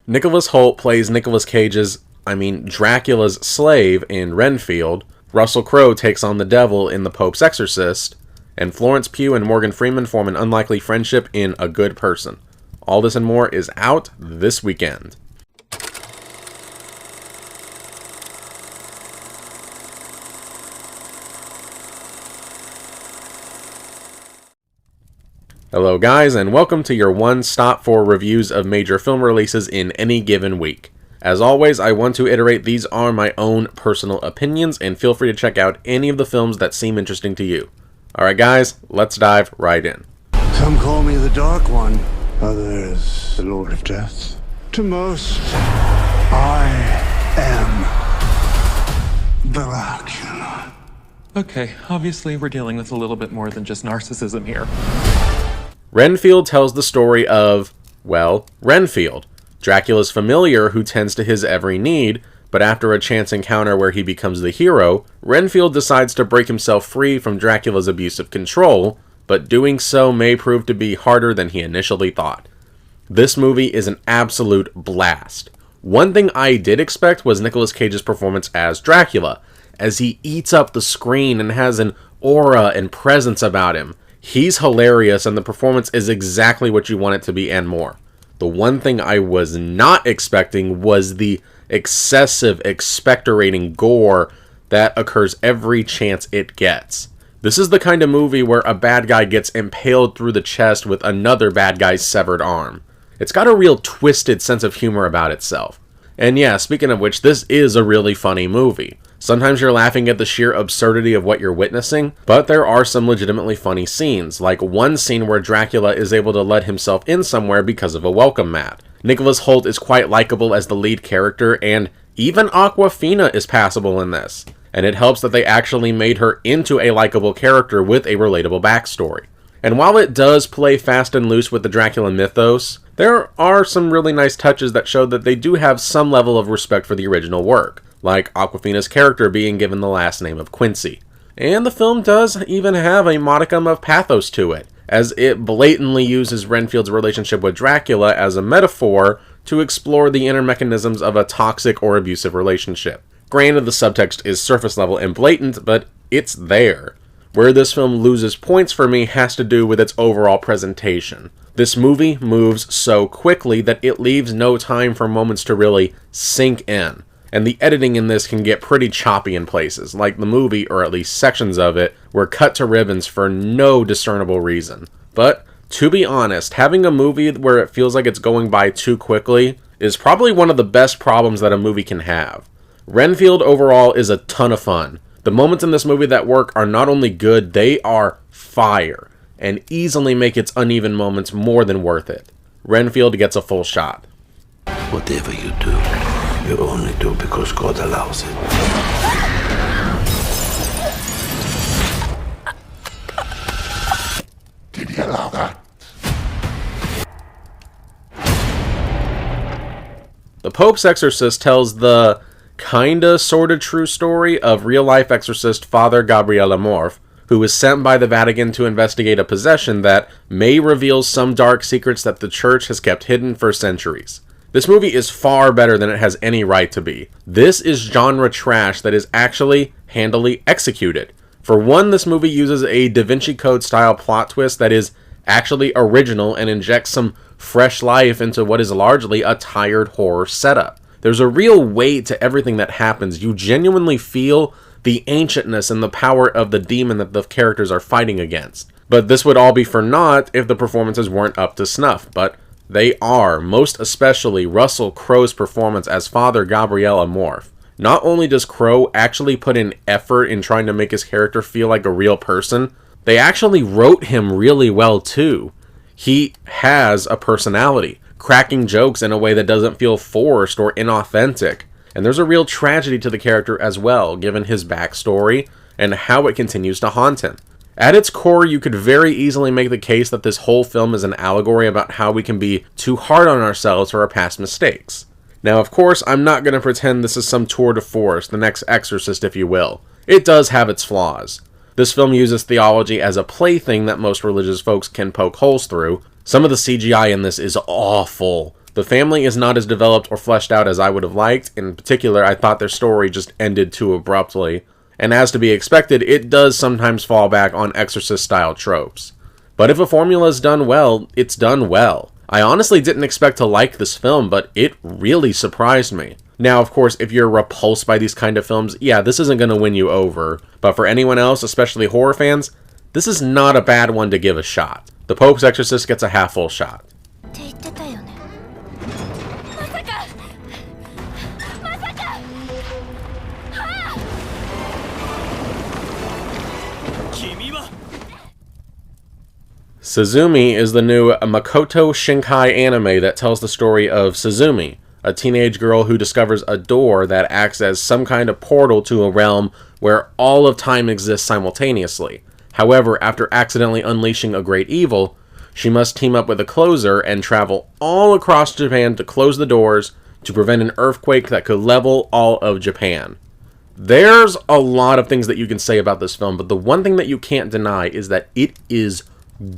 Nicholas Hoult plays Dracula's slave in Renfield. Russell Crowe takes on the devil in The Pope's Exorcist. And Florence Pugh and Morgan Freeman form an unlikely friendship in A Good Person. All this and more is out this weekend. Hello guys, and welcome to your one-stop for reviews of major film releases in any given week. As always, I want to iterate these are my own personal opinions, and feel free to check out any of the films that seem interesting to you. Alright guys, let's dive right in. Some call me the Dark One, others the Lord of Death. To most, I am Dracula. Okay, obviously we're dealing with a little bit more than just narcissism here. Renfield tells the story of, well, Renfield, Dracula's familiar who tends to his every need, but after a chance encounter where he becomes the hero, Renfield decides to break himself free from Dracula's abusive control, but doing so may prove to be harder than he initially thought. This movie is an absolute blast. One thing I did expect was Nicolas Cage's performance as Dracula, as he eats up the screen and has an aura and presence about him. He's hilarious, and the performance is exactly what you want it to be and more. The one thing I was not expecting was the excessive, expectorating gore that occurs every chance it gets. This is the kind of movie where a bad guy gets impaled through the chest with another bad guy's severed arm. It's got a real twisted sense of humor about itself. And yeah, speaking of which, this is a really funny movie. Sometimes you're laughing at the sheer absurdity of what you're witnessing, but there are some legitimately funny scenes, like one scene where Dracula is able to let himself in somewhere because of a welcome mat. Nicholas Hoult is quite likable as the lead character, and even Awkwafina is passable in this. And it helps that they actually made her into a likable character with a relatable backstory. And while it does play fast and loose with the Dracula mythos, there are some really nice touches that show that they do have some level of respect for the original work, like Awkwafina's character being given the last name of Quincy. And the film does even have a modicum of pathos to it, as it blatantly uses Renfield's relationship with Dracula as a metaphor to explore the inner mechanisms of a toxic or abusive relationship. Granted, the subtext is surface level and blatant, but it's there. Where this film loses points for me has to do with its overall presentation. This movie moves so quickly that it leaves no time for moments to really sink in. And the editing in this can get pretty choppy in places, like the movie, or at least sections of it, were cut to ribbons for no discernible reason. But, to be honest, having a movie where it feels like it's going by too quickly is probably one of the best problems that a movie can have. Renfield overall is a ton of fun. The moments in this movie that work are not only good, they are fire, and easily make its uneven moments more than worth it. Renfield gets a full shot. Whatever you do, you only do because God allows it. Did he allow that? The Pope's Exorcist tells the kinda sorta true story of real-life exorcist Father Gabriele Amorth, who was sent by the Vatican to investigate a possession that may reveal some dark secrets that the church has kept hidden for centuries. This movie is far better than it has any right to be. This is genre trash that is actually handily executed. For one, this movie uses a Da Vinci Code style plot twist that is actually original and injects some fresh life into what is largely a tired horror setup. There's a real weight to everything that happens. You genuinely feel the ancientness and the power of the demon that the characters are fighting against. But this would all be for naught if the performances weren't up to snuff, but they are, most especially Russell Crowe's performance as Father Gabriele Amorth. Not only does Crowe actually put in effort in trying to make his character feel like a real person, they actually wrote him really well too. He has a personality, cracking jokes in a way that doesn't feel forced or inauthentic. And there's a real tragedy to the character as well, given his backstory and how it continues to haunt him. At its core, you could very easily make the case that this whole film is an allegory about how we can be too hard on ourselves for our past mistakes. Now, of course, I'm not going to pretend this is some tour de force, the next Exorcist, if you will. It does have its flaws. This film uses theology as a plaything that most religious folks can poke holes through. Some of the CGI in this is awful. The family is not as developed or fleshed out as I would have liked. In particular, I thought their story just ended too abruptly. And as to be expected, it does sometimes fall back on Exorcist-style tropes. But if a formula is done well, it's done well. I honestly didn't expect to like this film, but it really surprised me. Now, of course, if you're repulsed by these kind of films, yeah, this isn't going to win you over. But for anyone else, especially horror fans, this is not a bad one to give a shot. The Pope's Exorcist gets a half-full shot. Suzume is the new Makoto Shinkai anime that tells the story of Suzume, a teenage girl who discovers a door that acts as some kind of portal to a realm where all of time exists simultaneously. However, after accidentally unleashing a great evil, she must team up with a closer and travel all across Japan to close the doors to prevent an earthquake that could level all of Japan. There's a lot of things that you can say about this film, but the one thing that you can't deny is that it is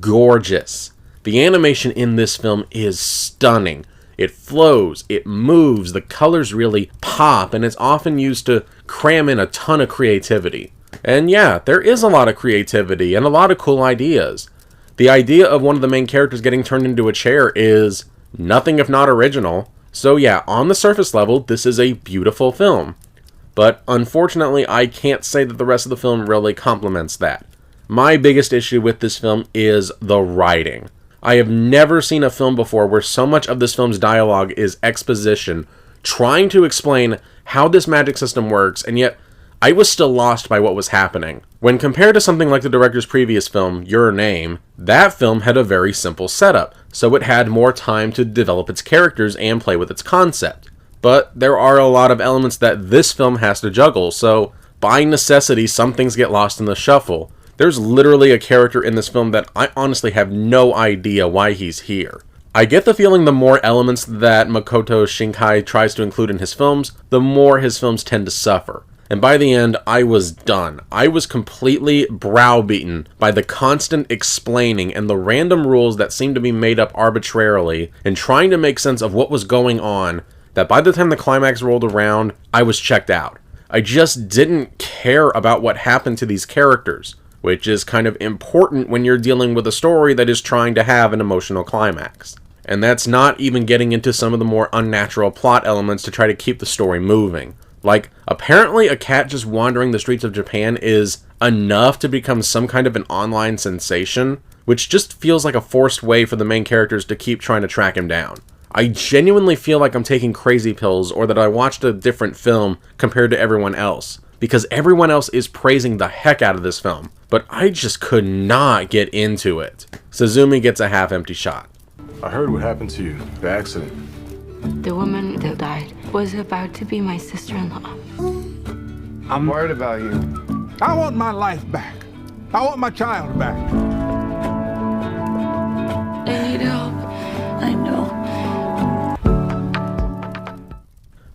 gorgeous. The animation in this film is stunning. It flows, it moves, the colors really pop, and it's often used to cram in a ton of creativity. And yeah, there is a lot of creativity and a lot of cool ideas. The idea of one of the main characters getting turned into a chair is nothing if not original. So yeah, on the surface level, this is a beautiful film. But unfortunately, I can't say that the rest of the film really complements that. My biggest issue with this film is the writing. I have never seen a film before where so much of this film's dialogue is exposition, trying to explain how this magic system works, and yet I was still lost by what was happening. When compared to something like the director's previous film, Your Name, that film had a very simple setup, so it had more time to develop its characters and play with its concept. But there are a lot of elements that this film has to juggle, so by necessity, some things get lost in the shuffle. There's literally a character in this film that I honestly have no idea why he's here. I get the feeling the more elements that Makoto Shinkai tries to include in his films, the more his films tend to suffer. And by the end, I was done. I was completely browbeaten by the constant explaining and the random rules that seemed to be made up arbitrarily and trying to make sense of what was going on, that by the time the climax rolled around, I was checked out. I just didn't care about what happened to these characters, which is kind of important when you're dealing with a story that is trying to have an emotional climax. And that's not even getting into some of the more unnatural plot elements to try to keep the story moving. Like, apparently a cat just wandering the streets of Japan is enough to become some kind of an online sensation, which just feels like a forced way for the main characters to keep trying to track him down. I genuinely feel like I'm taking crazy pills or that I watched a different film compared to everyone else, because everyone else is praising the heck out of this film, but I just could not get into it. Suzume gets a half-empty shot. I heard what happened to you, the accident. The woman that died was about to be my sister-in-law. I'm worried about you. I want my life back. I want my child back. I need help. I know.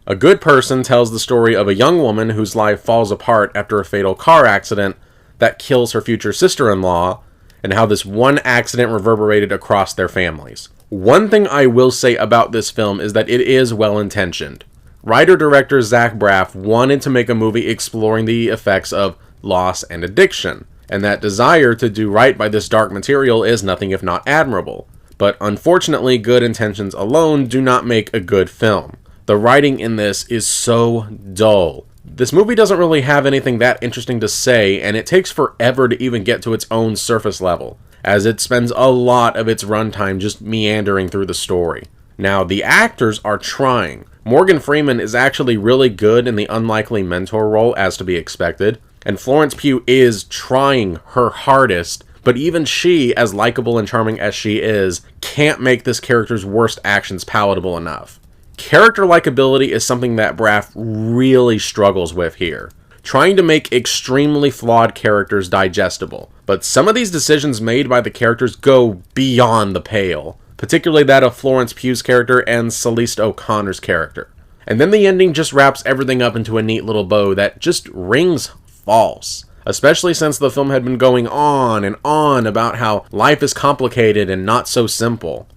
A Good Person tells the story of a young woman whose life falls apart after a fatal car accident that kills her future sister-in-law, and how this one accident reverberated across their families. One thing I will say about this film is that it is well-intentioned. Writer-director Zach Braff wanted to make a movie exploring the effects of loss and addiction, and that desire to do right by this dark material is nothing if not admirable. But unfortunately, good intentions alone do not make a good film. The writing in this is so dull. This movie doesn't really have anything that interesting to say, and it takes forever to even get to its own surface level, as it spends a lot of its runtime just meandering through the story. Now, the actors are trying. Morgan Freeman is actually really good in the unlikely mentor role, as to be expected, and Florence Pugh is trying her hardest, but even she, as likable and charming as she is, can't make this character's worst actions palatable enough. Character likability is something that Braff really struggles with here, trying to make extremely flawed characters digestible. But some of these decisions made by the characters go beyond the pale, particularly that of Florence Pugh's character and Celeste O'Connor's character. And then the ending just wraps everything up into a neat little bow that just rings false, especially since the film had been going on and on about how life is complicated and not so simple.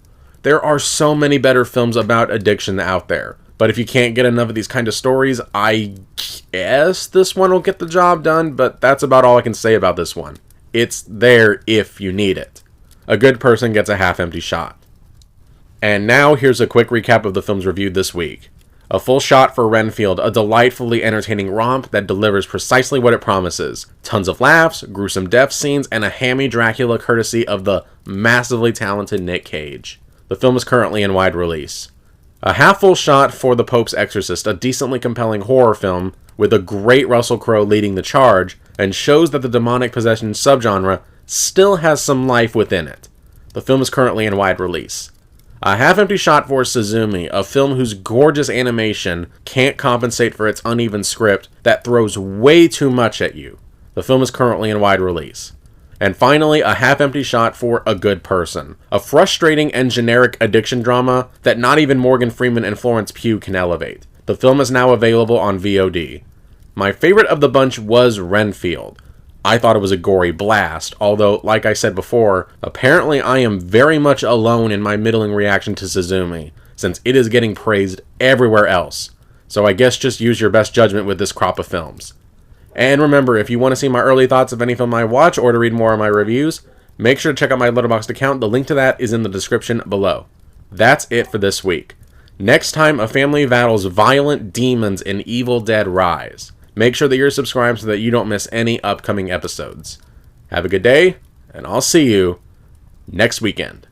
There are so many better films about addiction out there. But if you can't get enough of these kind of stories, I guess this one will get the job done, but that's about all I can say about this one. It's there if you need it. A good person gets a half-empty shot. And now here's a quick recap of the films reviewed this week. A full shot for Renfield, a delightfully entertaining romp that delivers precisely what it promises. Tons of laughs, gruesome death scenes, and a hammy Dracula courtesy of the massively talented Nick Cage. The film is currently in wide release. A half-full shot for The Pope's Exorcist, a decently compelling horror film with a great Russell Crowe leading the charge, and shows that the demonic possession subgenre still has some life within it. The film is currently in wide release. A half-empty shot for Suzume, a film whose gorgeous animation can't compensate for its uneven script that throws way too much at you. The film is currently in wide release. And finally, a half-empty shot for A Good Person, a frustrating and generic addiction drama that not even Morgan Freeman and Florence Pugh can elevate. The film is now available on VOD. My favorite of the bunch was Renfield. I thought it was a gory blast, although, like I said before, apparently I am very much alone in my middling reaction to Suzume, since it is getting praised everywhere else. So I guess just use your best judgment with this crop of films. And remember, if you want to see my early thoughts of any film I watch or to read more of my reviews, make sure to check out my Letterboxd account. The link to that is in the description below. That's it for this week. Next time, a family battles violent demons in Evil Dead Rise. Make sure that you're subscribed so that you don't miss any upcoming episodes. Have a good day, and I'll see you next weekend.